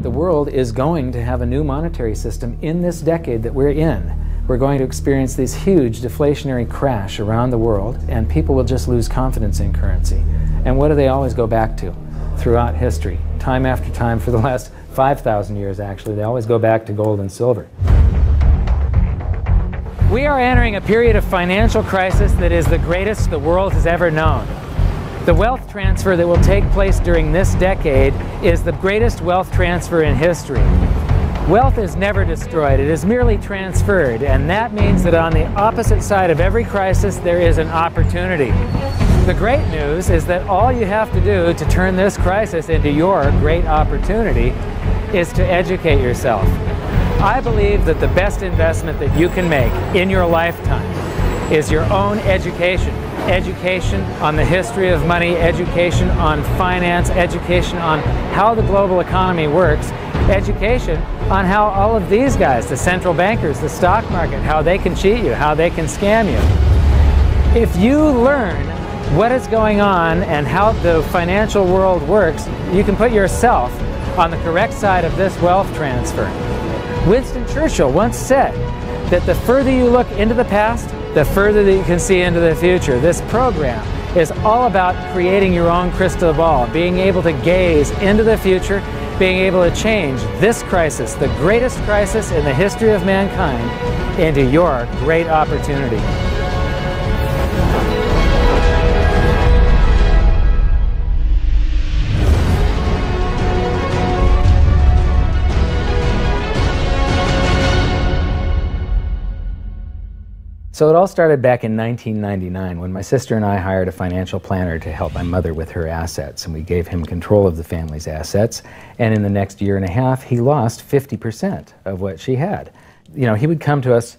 The world is going to have a new monetary system in this decade that we're in. We're going to experience this huge deflationary crash around the world, and people will just lose confidence in currency. And what do they always go back to throughout history? Time after time, for the last 5,000 years actually, they always go back to gold and silver. We are entering a period of financial crisis that is the greatest the world has ever known. The wealth transfer that will take place during this decade is the greatest wealth transfer in history. Wealth is never destroyed, it is merely transferred, and that means that on the opposite side of every crisis there is an opportunity. The great news is that all you have to do to turn this crisis into your great opportunity is to educate yourself. I believe that the best investment that you can make in your lifetime is your own education. Education on the history of money, education on finance, education on how the global economy works, education on how all of these guys, the central bankers, the stock market, how they can cheat you, how they can scam you. If you learn what is going on and how the financial world works, you can put yourself on the correct side of this wealth transfer. Winston Churchill once said that the further you look into the past, the further that you can see into the future. This program is all about creating your own crystal ball, being able to gaze into the future, being able to change this crisis, the greatest crisis in the history of mankind, into your great opportunity. So it all started back in 1999 when my sister and I hired a financial planner to help my mother with her assets, and we gave him control of the family's assets, and in the next year and a half he lost 50% of what she had. You know, he would come to us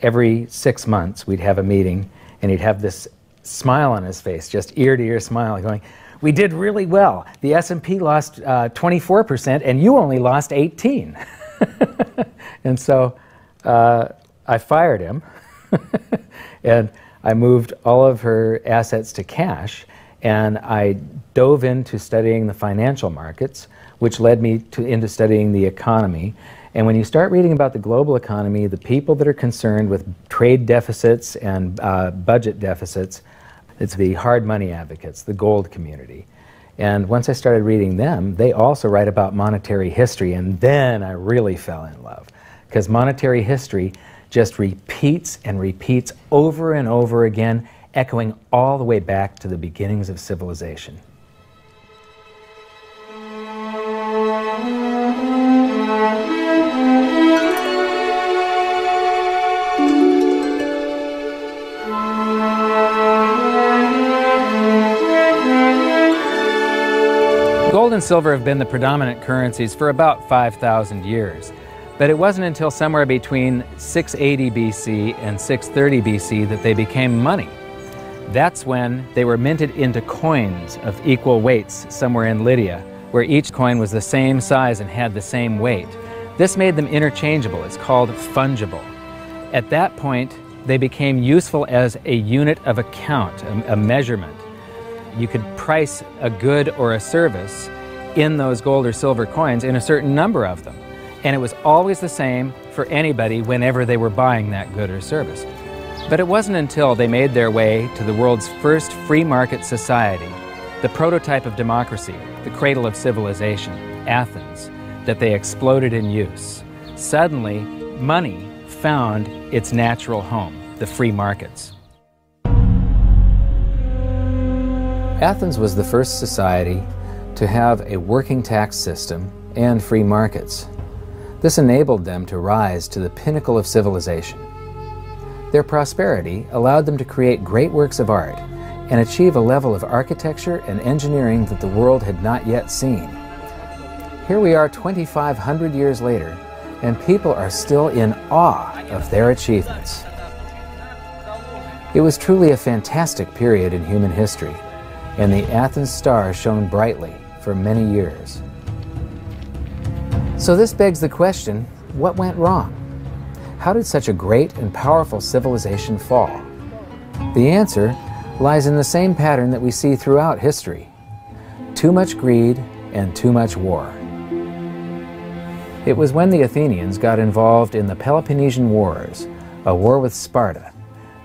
every 6 months, we'd have a meeting, and he'd have this smile on his face, just ear-to-ear smile, going, "We did really well. The S&P lost 24% and you only lost 18." And so I fired him. And I moved all of her assets to cash, and I dove into studying the financial markets, which led me into studying the economy. And when you start reading about the global economy, the people that are concerned with trade deficits and budget deficits, it's the hard money advocates, the gold community. And once I started reading them, they also write about monetary history, and then I really fell in love, because monetary history just repeats and repeats over and over again, echoing all the way back to the beginnings of civilization. Gold and silver have been the predominant currencies for about 5,000 years. But it wasn't until somewhere between 680 BC and 630 BC that they became money. That's when they were minted into coins of equal weights somewhere in Lydia, where each coin was the same size and had the same weight. This made them interchangeable. It's called fungible. At that point, they became useful as a unit of account, a measurement. You could price a good or a service in those gold or silver coins in a certain number of them. And it was always the same for anybody whenever they were buying that good or service. But it wasn't until they made their way to the world's first free market society, the prototype of democracy, the cradle of civilization, Athens, that they exploded in use. Suddenly, money found its natural home, the free markets. Athens was the first society to have a working tax system and free markets. This enabled them to rise to the pinnacle of civilization. Their prosperity allowed them to create great works of art and achieve a level of architecture and engineering that the world had not yet seen. Here we are 2,500 years later, and people are still in awe of their achievements. It was truly a fantastic period in human history, and the Athens star shone brightly for many years. So this begs the question, what went wrong? How did such a great and powerful civilization fall? The answer lies in the same pattern that we see throughout history: too much greed and too much war. It was when the Athenians got involved in the Peloponnesian Wars, a war with Sparta,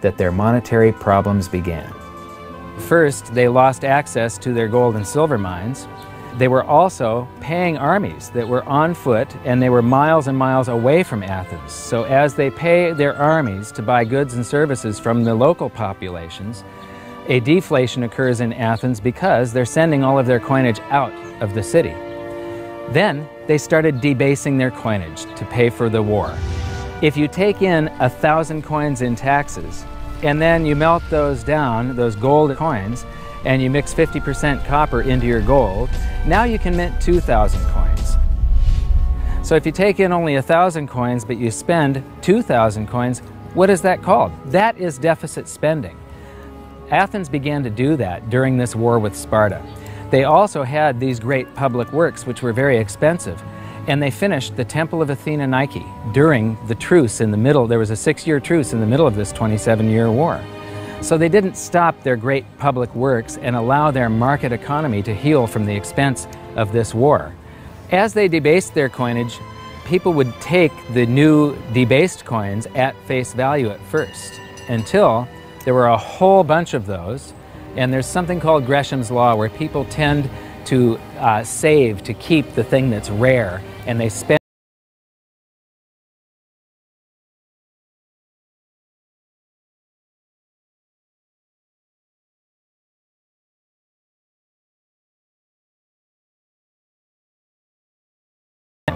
that their monetary problems began. First, they lost access to their gold and silver mines. They were also paying armies that were on foot, and they were miles and miles away from Athens. So as they pay their armies to buy goods and services from the local populations, a deflation occurs in Athens because they're sending all of their coinage out of the city. Then they started debasing their coinage to pay for the war. If you take in 1,000 coins in taxes, and then you melt those down, those gold coins, and you mix 50% copper into your gold, now you can mint 2,000 coins. So if you take in only 1,000 coins, but you spend 2,000 coins, what is that called? That is deficit spending. Athens began to do that during this war with Sparta. They also had these great public works, which were very expensive, and they finished the Temple of Athena Nike during the truce in the middle. There was a 6-year truce in the middle of this 27-year war. So they didn't stop their great public works and allow their market economy to heal from the expense of this war. As they debased their coinage, people would take the new debased coins at face value at first, until there were a whole bunch of those. And there's something called Gresham's Law, where people tend to save to keep the thing that's rare, and they spend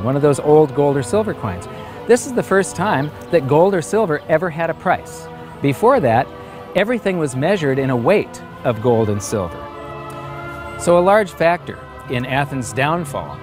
one of those old gold or silver coins. This is the first time that gold or silver ever had a price. Before that, everything was measured in a weight of gold and silver. So a large factor in Athens' downfall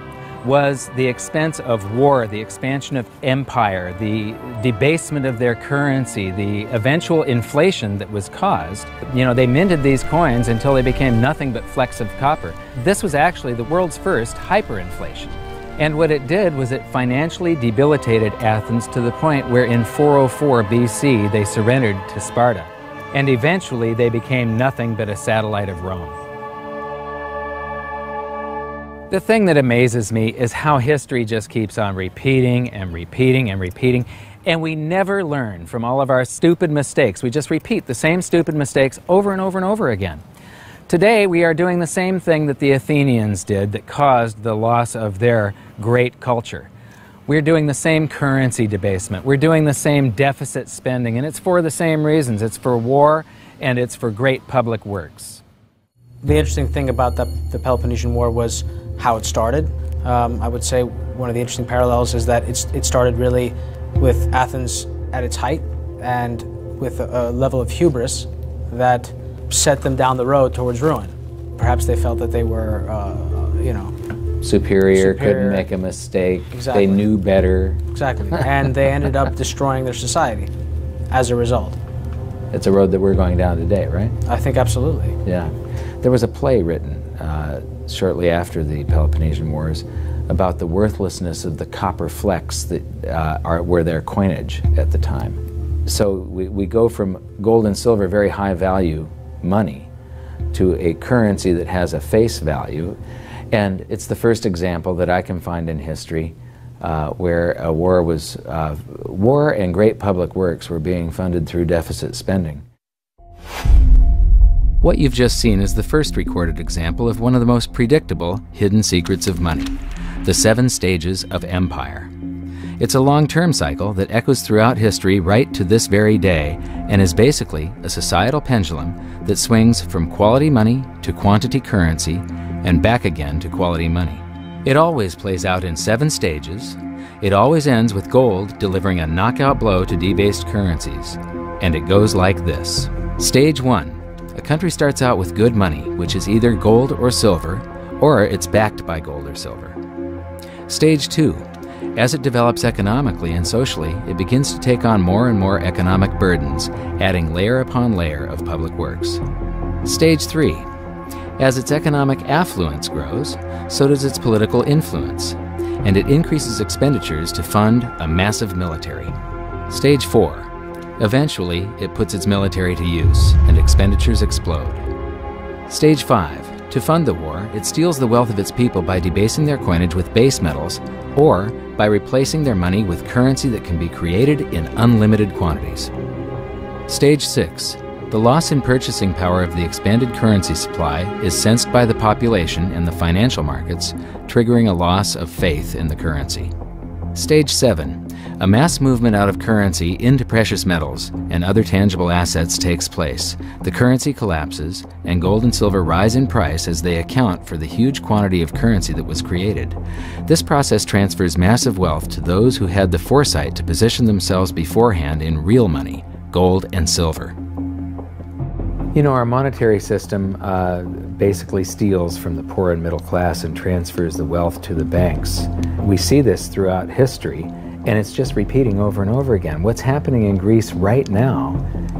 was the expense of war, the expansion of empire, the debasement of their currency, the eventual inflation that was caused. You know, they minted these coins until they became nothing but flecks of copper. This was actually the world's first hyperinflation. And what it did was it financially debilitated Athens to the point where in 404 BC they surrendered to Sparta. And eventually they became nothing but a satellite of Rome. The thing that amazes me is how history just keeps on repeating and repeating and repeating, and we never learn from all of our stupid mistakes. We just repeat the same stupid mistakes over and over and over again. Today we are doing the same thing that the Athenians did that caused the loss of their great culture. We're doing the same currency debasement. We're doing the same deficit spending, and it's for the same reasons. It's for war, and it's for great public works. The interesting thing about the Peloponnesian War was how it started. I would say one of the interesting parallels is that it started really with Athens at its height and with a level of hubris that set them down the road towards ruin. Perhaps they felt that they were, superior, couldn't make a mistake, exactly. They knew better. Exactly, and they ended up destroying their society as a result. It's a road that we're going down today, right? I think absolutely. Yeah. There was a play written shortly after the Peloponnesian Wars about the worthlessness of the copper flecks that were their coinage at the time. So we go from gold and silver, very high value money, to a currency that has a face value. And it's the first example that I can find in history where a war and great public works were being funded through deficit spending. What you've just seen is the first recorded example of one of the most predictable hidden secrets of money, the 7 stages of empire. It's a long-term cycle that echoes throughout history right to this very day and is basically a societal pendulum that swings from quality money to quantity currency and back again to quality money. It always plays out in 7 stages. It always ends with gold delivering a knockout blow to debased currencies. And it goes like this. Stage 1. A country starts out with good money, which is either gold or silver, or it's backed by gold or silver. Stage 2. As it develops economically and socially, it begins to take on more and more economic burdens, adding layer upon layer of public works. Stage 3. As its economic affluence grows, so does its political influence, and it increases expenditures to fund a massive military. Stage 4. Eventually, it puts its military to use, and expenditures explode. Stage 5. To fund the war, it steals the wealth of its people by debasing their coinage with base metals or by replacing their money with currency that can be created in unlimited quantities. Stage 6. The loss in purchasing power of the expanded currency supply is sensed by the population and the financial markets, triggering a loss of faith in the currency. Stage 7. A mass movement out of currency into precious metals and other tangible assets takes place. The currency collapses, and gold and silver rise in price as they account for the huge quantity of currency that was created. This process transfers massive wealth to those who had the foresight to position themselves beforehand in real money, gold and silver. You know, our monetary system basically steals from the poor and middle class and transfers the wealth to the banks. We see this throughout history, and it's just repeating over and over again. What's happening in Greece right now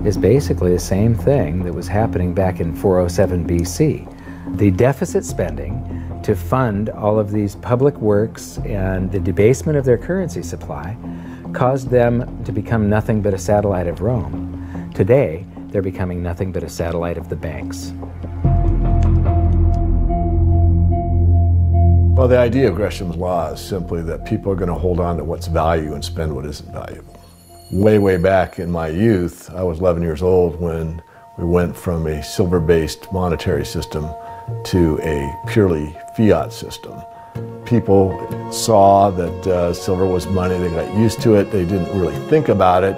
is basically the same thing that was happening back in 407 BC. The deficit spending to fund all of these public works and the debasement of their currency supply caused them to become nothing but a satellite of Rome. Today, they're becoming nothing but a satellite of the banks. Well, the idea of Gresham's law is simply that people are going to hold on to what's value and spend what isn't valuable. Way back in my youth, I was 11 years old when we went from a silver-based monetary system to a purely fiat system. People saw that silver was money, they got used to it, they didn't really think about it.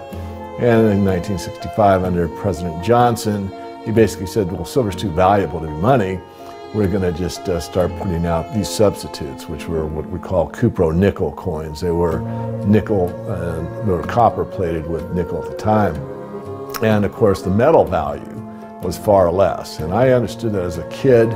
And in 1965, under President Johnson, he basically said, well, silver's too valuable to be money. We're going to just start putting out these substitutes, which were what we call cupro-nickel coins. They were nickel, they were copper plated with nickel at the time. And of course, the metal value was far less. And I understood that as a kid,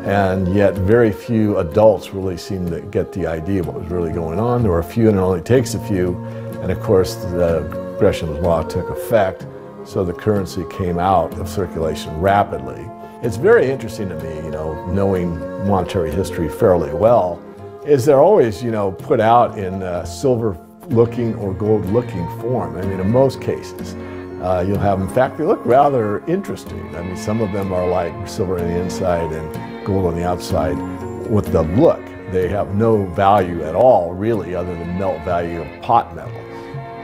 and yet very few adults really seemed to get the idea of what was really going on. There were a few, and it only takes a few. And of course, the Gresham's law took effect, so the currency came out of circulation rapidly. It's very interesting to me, knowing monetary history fairly well, is they're always, put out in silver-looking or gold-looking form. I mean, in most cases, you'll have, in fact, they look rather interesting. I mean, some of them are like silver on the inside and gold on the outside. With the look, they have no value at all, really, other than melt value of pot metal.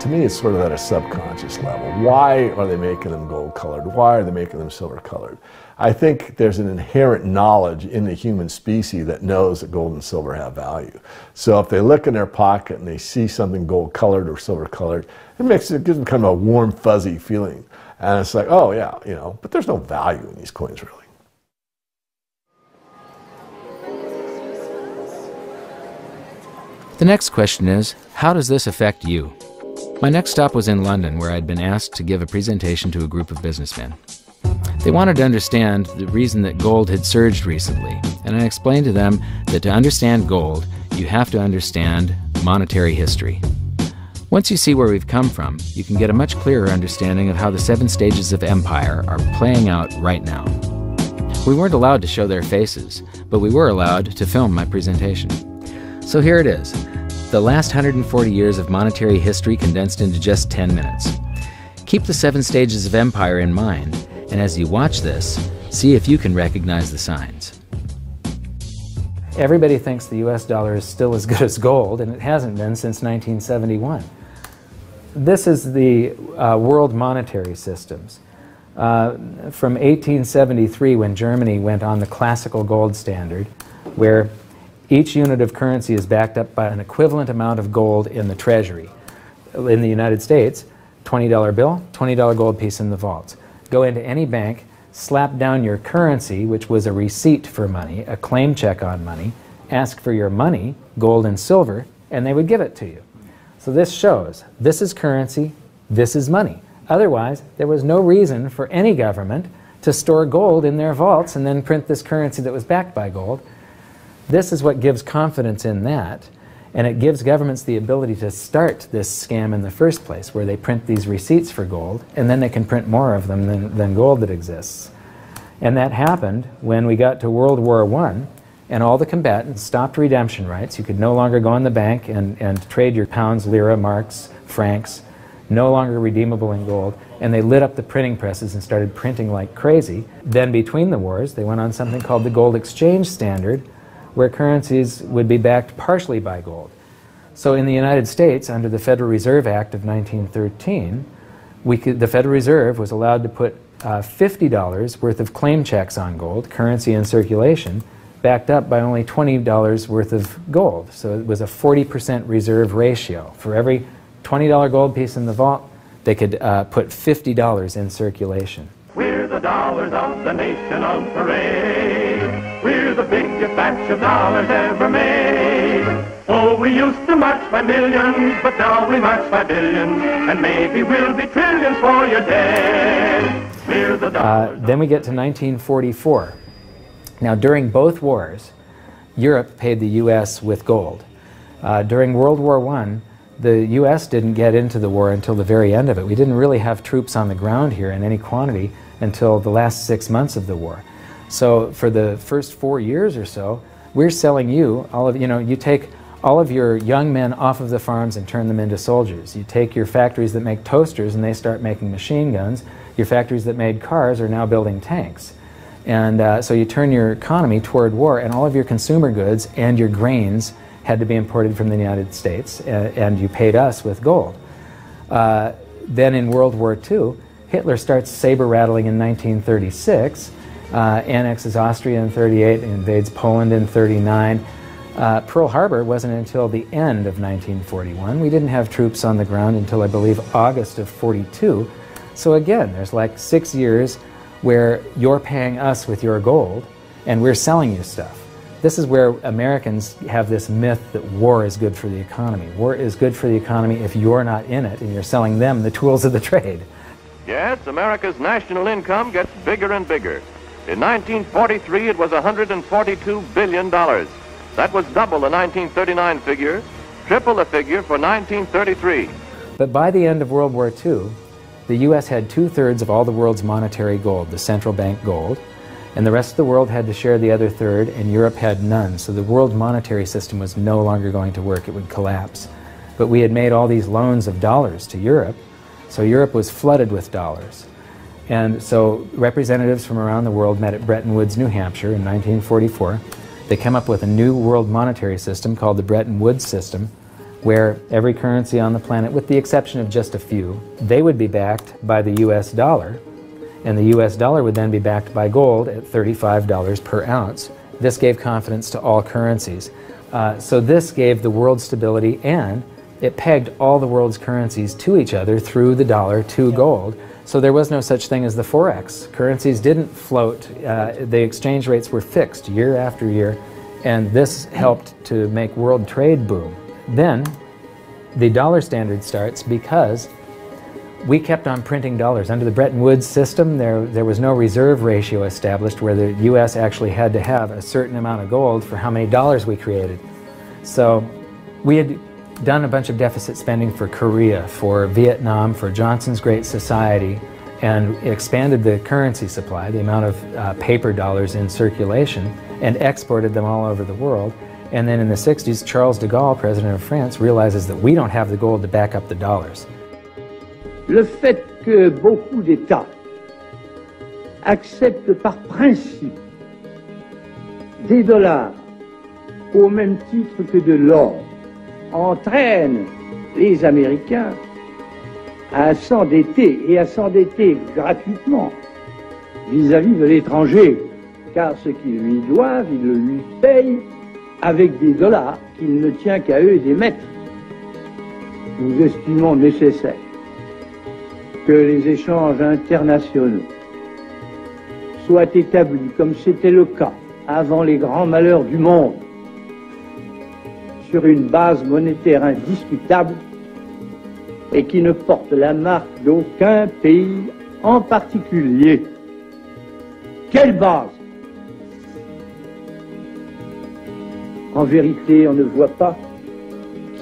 To me, it's sort of at a subconscious level. Why are they making them gold-colored? Why are they making them silver-colored? I think there's an inherent knowledge in the human species that knows that gold and silver have value. So if they look in their pocket and they see something gold-colored or silver-colored, it gives them kind of a warm, fuzzy feeling. And it's like, oh yeah, but there's no value in these coins, really. The next question is, how does this affect you? My next stop was in London, where I'd been asked to give a presentation to a group of businessmen. They wanted to understand the reason that gold had surged recently, and I explained to them that to understand gold, you have to understand monetary history. Once you see where we've come from, you can get a much clearer understanding of how the 7 stages of empire are playing out right now. We weren't allowed to show their faces, but we were allowed to film my presentation. So here it is. The last 140 years of monetary history condensed into just 10 minutes. Keep the 7 stages of empire in mind, and as you watch this, see if you can recognize the signs. Everybody thinks the US dollar is still as good as gold, and it hasn't been since 1971. This is the world monetary systems. From 1873, when Germany went on the classical gold standard, where each unit of currency is backed up by an equivalent amount of gold in the treasury. In the United States, $20 bill, $20 gold piece in the vaults. Go into any bank, slap down your currency, which was a receipt for money, a claim check on money, ask for your money, gold and silver, and they would give it to you. So this shows, this is currency, this is money. Otherwise, there was no reason for any government to store gold in their vaults and then print this currency that was backed by gold. This is what gives confidence in that, and it gives governments the ability to start this scam in the first place, where they print these receipts for gold, and then they can print more of them than gold that exists. And that happened when we got to World War I, and all the combatants stopped redemption rights. You could no longer go in the bank and trade your pounds, lira, marks, francs, no longer redeemable in gold, and they lit up the printing presses and started printing like crazy. Then between the wars, they went on something called the gold exchange standard, where currencies would be backed partially by gold. So in the United States, under the Federal Reserve Act of 1913, the Federal Reserve was allowed to put $50 worth of claim checks on gold, currency in circulation, backed up by only $20 worth of gold. So it was a 40% reserve ratio. For every $20 gold piece in the vault, they could put $50 in circulation. We're the dollars of the nation on parade. We're the biggest batch of dollars ever made. Oh, we used to march by millions, but now we march by billions, and maybe we'll be trillions for your day. We're the dollars. Then we get to 1944. Now, during both wars, Europe paid the U.S. with gold. During World War I, the U.S. didn't get into the war until the very end of it. We didn't really have troops on the ground here in any quantity until the last 6 months of the war. So for the first 4 years or so, we're selling you, you take all of your young men off of the farms and turn them into soldiers. You take your factories that make toasters and they start making machine guns. Your factories that made cars are now building tanks. And so you turn your economy toward war, and all of your consumer goods and your grains had to be imported from the United States, and you paid us with gold. Then in World War II, Hitler starts saber-rattling in 1936, annexes Austria in 38, invades Poland in 39. Pearl Harbor wasn't until the end of 1941. We didn't have troops on the ground until, I believe, August of 42. So again, there's like 6 years where you're paying us with your gold, and we're selling you stuff. This is where Americans have this myth that war is good for the economy. War is good for the economy if you're not in it and you're selling them the tools of the trade. Yes, America's national income gets bigger and bigger. In 1943, it was $142 billion. That was double the 1939 figure, triple the figure for 1933. But by the end of World War II, the U.S. had 2/3 of all the world's monetary gold, the central bank gold, and the rest of the world had to share the other third, and Europe had none. So the world monetary system was no longer going to work. It would collapse. But we had made all these loans of dollars to Europe, so Europe was flooded with dollars. And so representatives from around the world met at Bretton Woods, New Hampshire in 1944. They came up with a new world monetary system called the Bretton Woods system, where every currency on the planet, with the exception of just a few, they would be backed by the U.S. dollar, and the U.S. dollar would then be backed by gold at $35 per ounce. This gave confidence to all currencies. So this gave the world stability, and it pegged all the world's currencies to each other through the dollar to gold. So there was no such thing as the Forex. Currencies didn't float. The exchange rates were fixed year after year, and this helped to make world trade boom. Then the dollar standard starts because we kept on printing dollars. Under the Bretton Woods system, there was no reserve ratio established where the U.S. actually had to have a certain amount of gold for how many dollars we created. So we had done a bunch of deficit spending for Korea, for Vietnam, for Johnson's Great Society, and expanded the currency supply, the amount of paper dollars in circulation, and exported them all over the world. And then in the 60s, Charles de Gaulle, president of France, realizes that we don't have the gold to back up the dollars. Le fait que beaucoup d'États acceptent par principe des dollars au même titre que de l'or entraîne les Américains à s'endetter et à s'endetter gratuitement vis-à-vis de l'étranger, car ce qu'ils lui doivent, ils le lui payent avec des dollars qu'il ne tient qu'à eux d'émettre. Nous estimons nécessaire que les échanges internationaux soient établis comme c'était le cas avant les grands malheurs du monde, sur une base monétaire indiscutable et qui ne porte la marque d'aucun pays en particulier. Quelle base? En vérité, on ne voit pas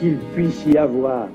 qu'il puisse y avoir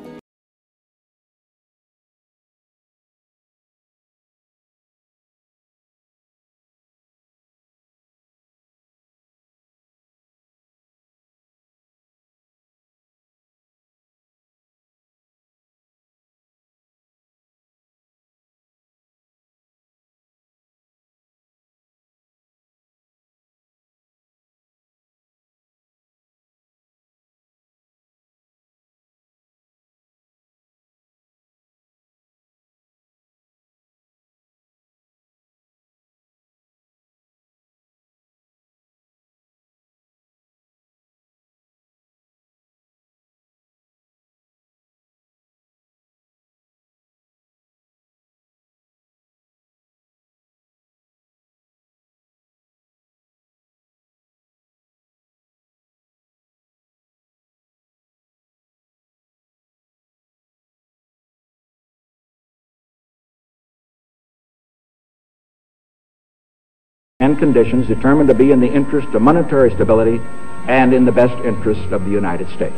and conditions determined to be in the interest of monetary stability and in the best interest of the United States.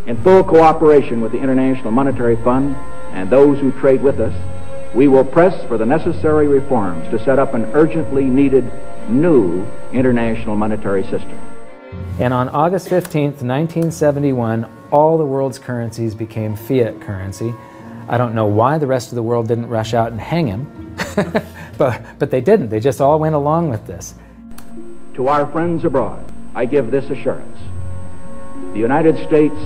In full cooperation with the International Monetary Fund and those who trade with us, we will press for the necessary reforms to set up an urgently needed new international monetary system. And on August 15th, 1971, all the world's currencies became fiat currency. I don't know why the rest of the world didn't rush out and hang him, but they didn't. They just all went along with this. To our friends abroad, I give this assurance. The United States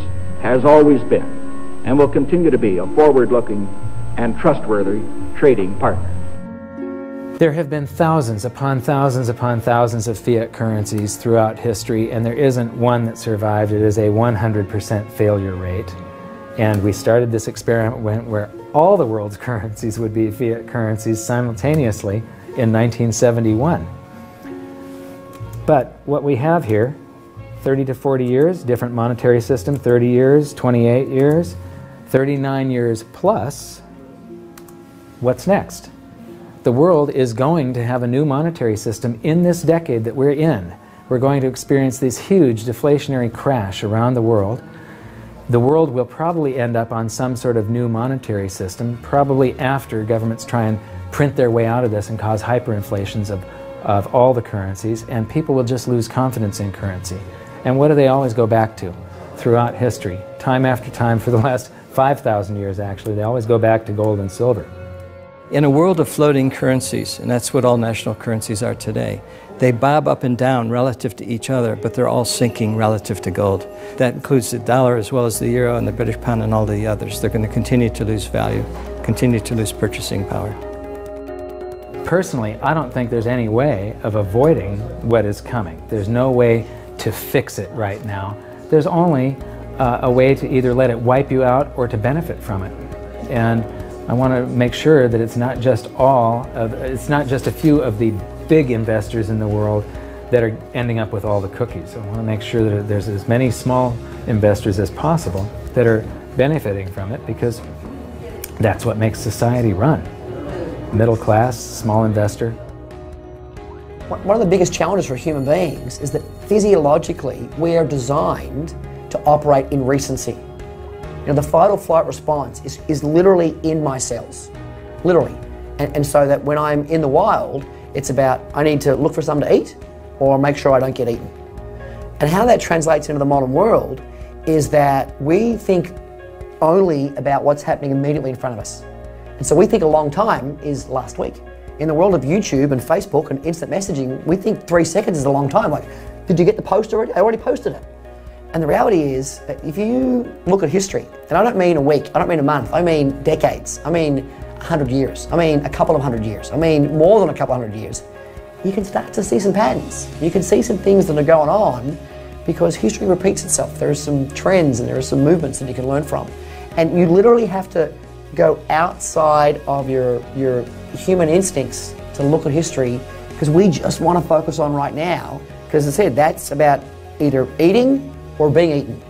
has always been and will continue to be a forward-looking and trustworthy trading partner. There have been thousands upon thousands upon thousands of fiat currencies throughout history, and there isn't one that survived. It is a 100% failure rate. And we started this experiment where all the world's currencies would be fiat currencies simultaneously in 1971. But what we have here, 30 to 40 years, different monetary system, 30 years, 28 years, 39 years plus. What's next? The world is going to have a new monetary system in this decade that we're in. We're going to experience this huge deflationary crash around the world. The world will probably end up on some sort of new monetary system, probably after governments try and print their way out of this and cause hyperinflations of all the currencies, and people will just lose confidence in currency. And what do they always go back to throughout history? Time after time, for the last 5,000 years actually, they always go back to gold and silver. In a world of floating currencies, and that's what all national currencies are today, they bob up and down relative to each other, but they're all sinking relative to gold. That includes the dollar as well as the euro and the British pound and all the others. They're going to continue to lose value, continue to lose purchasing power. Personally, I don't think there's any way of avoiding what is coming. There's no way to fix it right now. There's only a way to either let it wipe you out or to benefit from it. And I want to make sure that it's not just a few of the big investors in the world that are ending up with all the cookies. I want to make sure that there's as many small investors as possible that are benefiting from it, because that's what makes society run. Middle class, small investor. One of the biggest challenges for human beings is that physiologically we are designed to operate in recency. You know, the fight or flight response is literally in my cells, literally. And so that when I'm in the wild, it's about I need to look for something to eat or make sure I don't get eaten. And how that translates into the modern world is that we think only about what's happening immediately in front of us. And so we think a long time is last week. In the world of YouTube and Facebook and instant messaging, we think 3 seconds is a long time. Like, did you get the post already? I already posted it. And the reality is that if you look at history, and I don't mean a week, I don't mean a month, I mean decades, I mean 100 years, I mean a couple of 100 years, I mean more than a couple of 100 years, you can start to see some patterns. You can see some things that are going on because history repeats itself. There are some trends and there are some movements that you can learn from. And you literally have to go outside of your human instincts to look at history, because we just want to focus on right now, because as I said, that's about either eating or being eaten.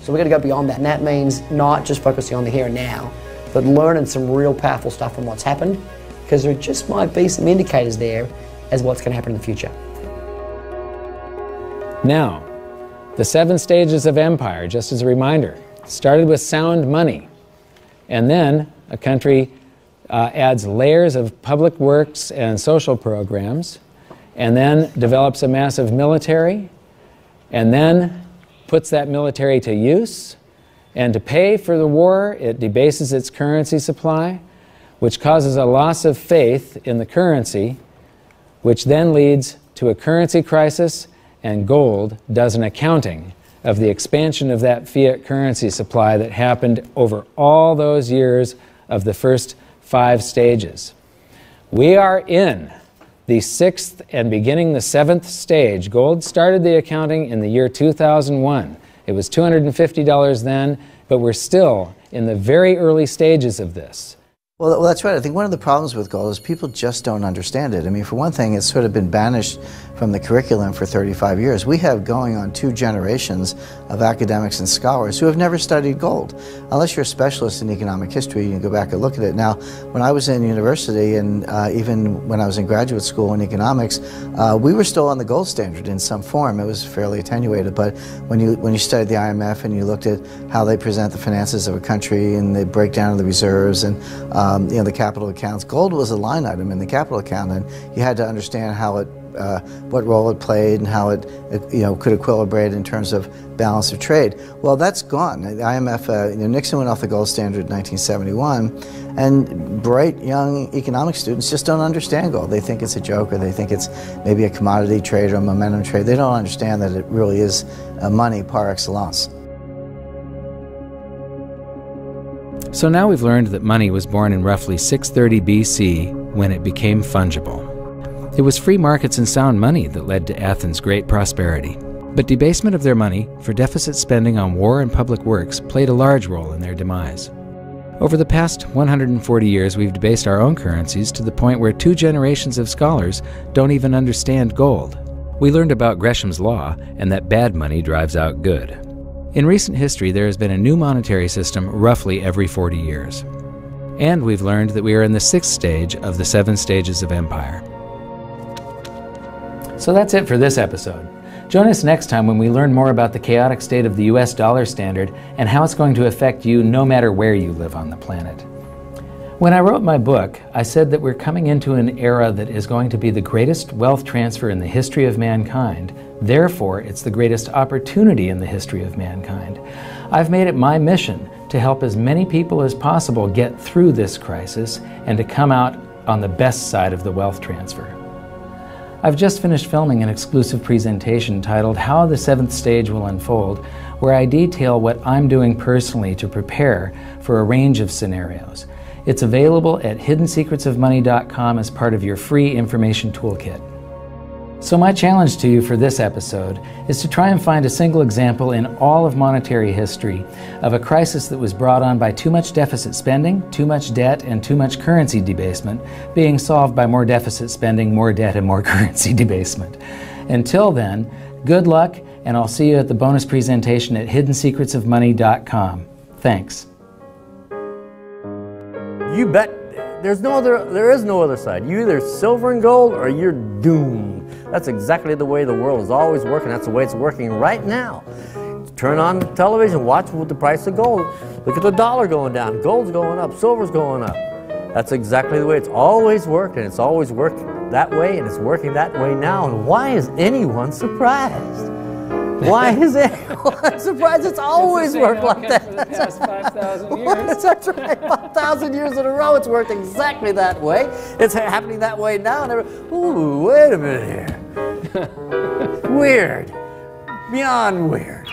So we've got to go beyond that, and that means not just focusing on the here and now, but learning some real powerful stuff from what's happened, because there just might be some indicators there as what's going to happen in the future. Now, the 7 stages of empire, just as a reminder, started with sound money, and then a country adds layers of public works and social programs, and then develops a massive military, and then puts that military to use, and to pay for the war, it debases its currency supply, which causes a loss of faith in the currency, which then leads to a currency crisis, and gold does an accounting of the expansion of that fiat currency supply that happened over all those years of the first 5 stages. We are in the 6th and beginning the 7th stage. Gold started the accounting in the year 2001. It was $250 then, but we're still in the very early stages of this. Well, that's right. I think one of the problems with gold is people just don't understand it. I mean, for one thing, it's sort of been banished from the curriculum for 35 years. We have going on 2 generations of academics and scholars who have never studied gold. Unless you're a specialist in economic history, you can go back and look at it. Now, when I was in university and even when I was in graduate school in economics, we were still on the gold standard in some form. It was fairly attenuated, but when you studied the IMF and you looked at how they present the finances of a country and the breakdown of the reserves and you know, the capital accounts, gold was a line item in the capital account, and you had to understand how it, what role it played and how it you know, could equilibrate in terms of balance of trade. Well, that's gone. The IMF, you know, Nixon went off the gold standard in 1971, and bright young economic students just don't understand gold. They think it's a joke, or they think it's maybe a commodity trade or a momentum trade. They don't understand that it really is money par excellence. So now we've learned that money was born in roughly 630 BC when it became fungible. It was free markets and sound money that led to Athens' great prosperity. But debasement of their money for deficit spending on war and public works played a large role in their demise. Over the past 140 years, we've debased our own currencies to the point where 2 generations of scholars don't even understand gold. We learned about Gresham's law and that bad money drives out good. In recent history, there has been a new monetary system roughly every 40 years. And we've learned that we are in the 6th stage of the 7 stages of empire. So that's it for this episode. Join us next time when we learn more about the chaotic state of the US dollar standard and how it's going to affect you no matter where you live on the planet. When I wrote my book, I said that we're coming into an era that is going to be the greatest wealth transfer in the history of mankind. Therefore, it's the greatest opportunity in the history of mankind. I've made it my mission to help as many people as possible get through this crisis and to come out on the best side of the wealth transfer. I've just finished filming an exclusive presentation titled How the 7th Stage Will Unfold, where I detail what I'm doing personally to prepare for a range of scenarios. It's available at hiddensecretsofmoney.com as part of your free information toolkit. So my challenge to you for this episode is to try and find a single example in all of monetary history of a crisis that was brought on by too much deficit spending, too much debt, and too much currency debasement being solved by more deficit spending, more debt, and more currency debasement. Until then, good luck, and I'll see you at the bonus presentation at hiddensecretsofmoney.com. Thanks. You bet there is no other side. You're either silver and gold or you're doomed. That's exactly the way the world is always working. That's the way it's working right now. Turn on the television, watch with the price of gold. Look at the dollar going down, gold's going up, silver's going up. That's exactly the way it's always worked, and it's always worked that way, and it's working that way now. And why is anyone surprised? Why is anyone surprised? It's always worked like that. For the past 5,000 years. That's right, 5,000 years in a row, it's worked exactly that way. It's happening that way now. And ooh, wait a minute here. Weird. Beyond weird.